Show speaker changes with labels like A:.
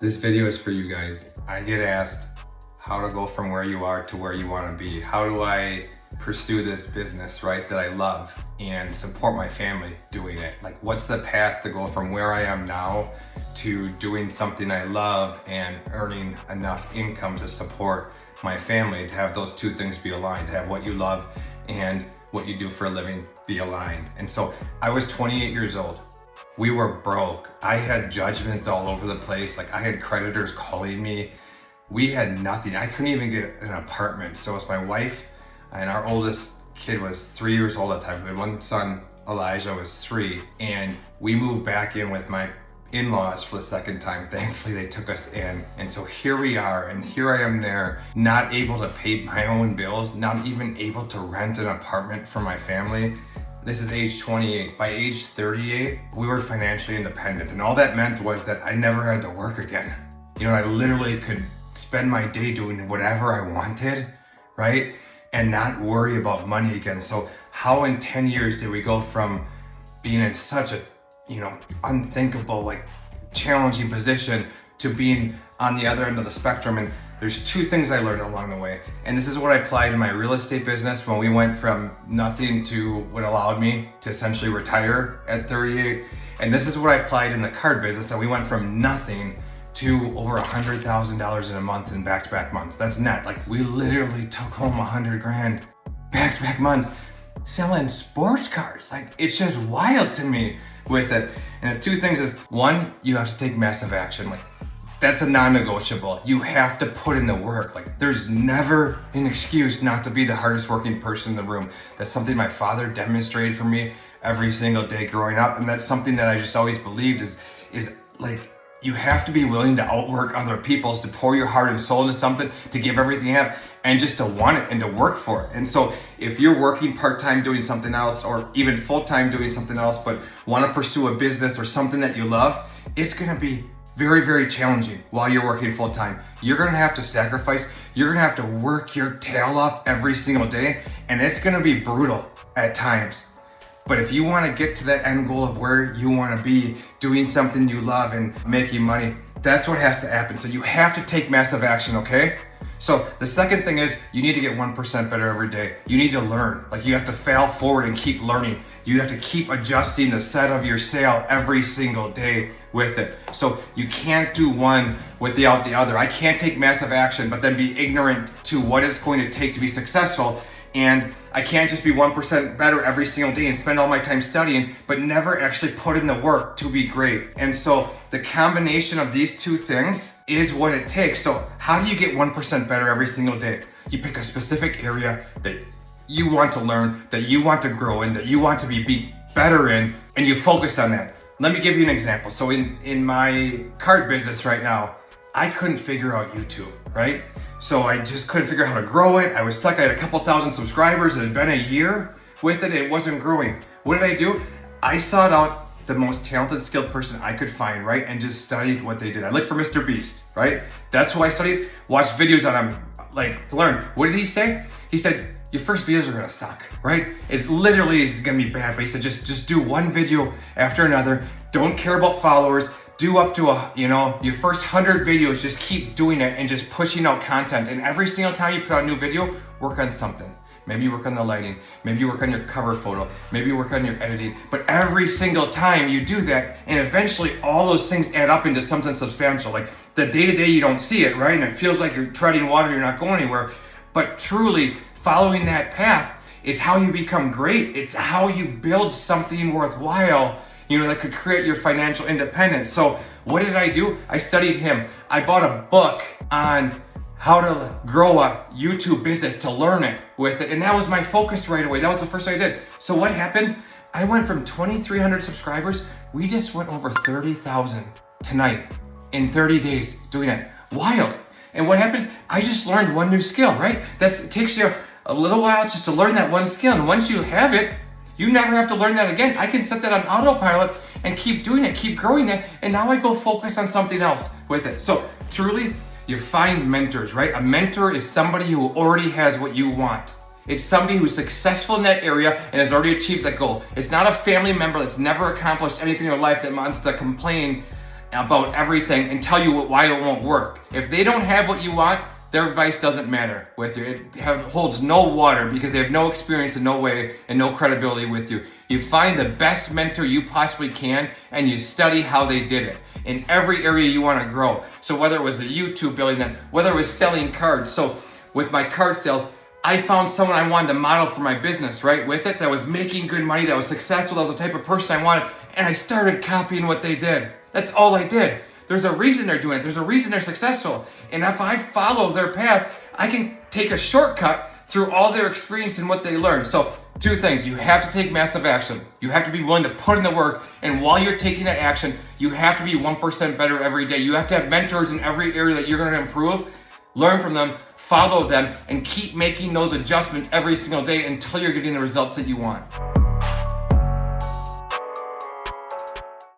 A: This video is for you guys. I get asked how to go from where you are to where you want to be. How do I pursue this business, right, that I love and support my family doing it? Like, what's the path to go from where I am now to doing something I love and earning enough income to support my family, to have those two things be aligned, to have what you love and what you do for a living be aligned. And so I was 28 years old. We were broke. I had judgments all over the place. Like, I had creditors calling me. We had nothing. I couldn't even get an apartment. So it was my wife, and our oldest kid was 3 years old at the time. We had one son, Elijah, was 3. And we moved back in with my in-laws for the second time. Thankfully, they took us in. And so here we are, and here I am there, not able to pay my own bills, not even able to rent an apartment for my family. This is age 28. By age 38, we were financially independent. And all that meant was that I never had to work again. You know, I literally could spend my day doing whatever I wanted, right? And not worry about money again. So how in 10 years did we go from being in such a, unthinkable, like, challenging position to being on the other end of the spectrum? And there's two things I learned along the way. And this is what I applied in my real estate business when we went from nothing to what allowed me to essentially retire at 38. And this is what I applied in the card business. And we went from nothing to over $100,000 in a month in back-to-back months. That's net. Like, we literally took home 100 grand back-to-back months selling sports cars. Like, it's just wild to me with it. And the two things is, one, you have to take massive action. Like, that's a non-negotiable. You have to put in the work. Like, there's never an excuse not to be the hardest working person in the room. That's something my father demonstrated for me every single day growing up. And that's something that I just always believed is like, you have to be willing to outwork other people's, to pour your heart and soul into something, to give everything you have, and just to want it and to work for it. And so if you're working part-time doing something else, or even full-time doing something else, but want to pursue a business or something that you love, it's going to be very, very challenging while you're working full-time. You're going to have to sacrifice. You're going to have to work your tail off every single day, and it's going to be brutal at times. But if you want to get to that end goal of where you want to be, doing something you love and making money, that's what has to happen. So you have to take massive action, okay? So the second thing is, you need to get 1% better every day. You need to learn. Like, you have to fail forward and keep learning. You have to keep adjusting the set of your sail every single day with it. So you can't do one without the other. I can't take massive action, but then be ignorant to what it's going to take to be successful. And I can't just be 1% better every single day and spend all my time studying, but never actually put in the work to be great. And so the combination of these two things is what it takes. So how do you get 1% better every single day? You pick a specific area that you want to learn, that you want to grow in, that you want to be better in, and you focus on that. Let me give you an example. So in my card business right now, I couldn't figure out YouTube, right? So I just couldn't figure out how to grow it. I was stuck. I had a couple thousand subscribers. It had been a year with it. It wasn't growing. What did I do? I sought out the most talented, skilled person I could find, right? And just studied what they did. I looked for Mr. Beast, right? That's who I studied. Watched videos on him, like, to learn. What did he say? He said, your first videos are gonna suck, right? It literally is gonna be bad, but he said, just do one video after another. Don't care about followers. Do up to your first 100 videos, just keep doing it and just pushing out content. And every single time you put out a new video, work on something. Maybe you work on the lighting, maybe you work on your cover photo, maybe you work on your editing. But every single time you do that, and eventually all those things add up into something substantial. Like, the day-to-day you don't see it, right? And it feels like you're treading water, you're not going anywhere. But truly, following that path is how you become great. It's how you build something worthwhile, that could create your financial independence. So what did I do? I studied him. I bought a book on how to grow a YouTube business, to learn it with it. And that was my focus right away. That was the first thing I did. So what happened? I went from 2,300 subscribers. We just went over 30,000 tonight in 30 days doing it. Wild. And what happens? I just learned one new skill, right? It takes you a little while just to learn that one skill. And once you have it, you never have to learn that again. I can set that on autopilot and keep doing it, keep growing that, and now I go focus on something else with it. So truly, you find mentors, right? A mentor is somebody who already has what you want. It's somebody who's successful in that area and has already achieved that goal. It's not a family member that's never accomplished anything in their life that wants to complain about everything and tell you why it won't work. If they don't have what you want, their advice doesn't matter with you. It holds no water because they have no experience in no way and no credibility with you. You find the best mentor you possibly can and you study how they did it in every area you want to grow. So whether it was the YouTube building, then whether it was selling cards. So with my card sales, I found someone I wanted to model for my business, right? With it, that was making good money, that was successful, that was the type of person I wanted, and I started copying what they did. That's all I did. There's a reason they're doing it. There's a reason they're successful. And if I follow their path, I can take a shortcut through all their experience and what they learned. So 2 things, you have to take massive action. You have to be willing to put in the work. And while you're taking that action, you have to be 1% better every day. You have to have mentors in every area that you're gonna improve. Learn from them, follow them, and keep making those adjustments every single day until you're getting the results that you want.